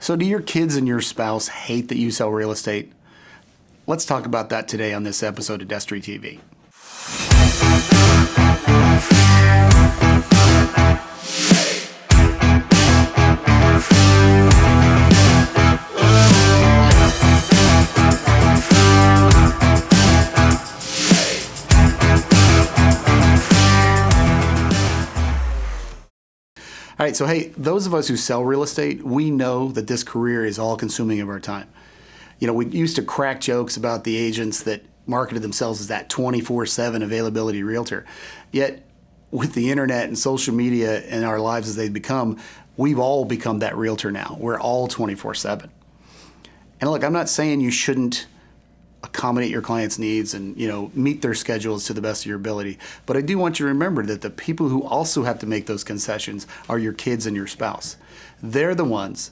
So do your kids and your spouse hate that you sell real estate? Let's talk about that today on this episode of DESTRY TV. All right, so hey, those of us who sell real estate, we know that this career is all consuming of our time. You know, we used to crack jokes about the agents that marketed themselves as that 24/7 availability realtor. Yet, with the internet and social media in our lives as they've become, we've all become that realtor now. We're all 24/7. And look, I'm not saying you shouldn't accommodate your clients' needs and, meet their schedules to the best of your ability. But I do want you to remember that the people who also have to make those concessions are your kids and your spouse. They're the ones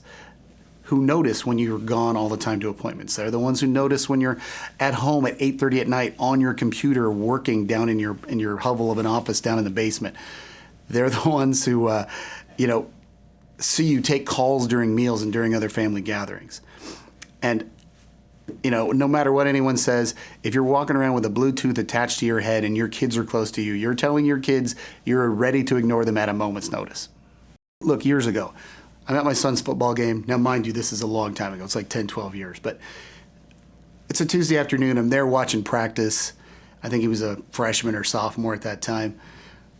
who notice when you're gone all the time to appointments. They're the ones who notice when you're at home at 8:30 at night on your computer working down in your hovel of an office down in the basement. They're the ones who, see you take calls during meals and during other family gatherings. And no matter what anyone says, if you're walking around with a Bluetooth attached to your head and your kids are close to you, you're telling your kids you're ready to ignore them at a moment's notice. Look, years ago, I'm at my son's football game. Now, mind you, this is a long time ago. It's like 10, 12 years. But it's a Tuesday afternoon. I'm there watching practice. I think he was a freshman or sophomore at that time.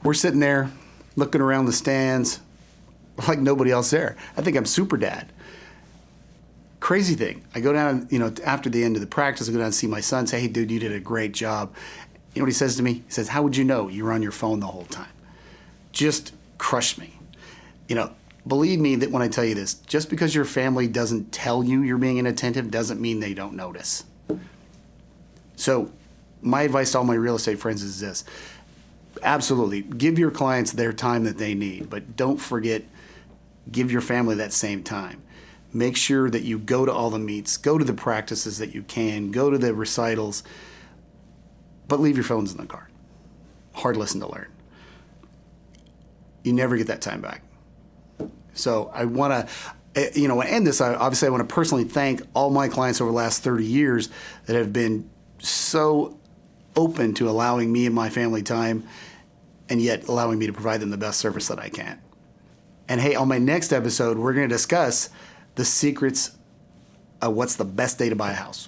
We're sitting there looking around the stands like nobody else there. I think I'm super dad. Crazy thing. I go down, after the end of the practice, I go down and see my son, say, "Hey, dude, you did a great job." You know what he says to me? He says, "How would you know? You were on your phone the whole time." Just crushed me. Believe me that when I tell you this, just because your family doesn't tell you you're being inattentive doesn't mean they don't notice. So my advice to all my real estate friends is this. Absolutely. Give your clients their time that they need, but don't forget, give your family that same time. Make sure that you go to all the meets, go to the practices that you can, go to the recitals, but leave your phones in the car. Hard lesson to learn. You never get that time back. So I want to, end this. Obviously, I want to personally thank all my clients over the last 30 years that have been so open to allowing me and my family time and yet allowing me to provide them the best service that I can. And hey, on my next episode, we're going to discuss the secrets of what's the best day to buy a house.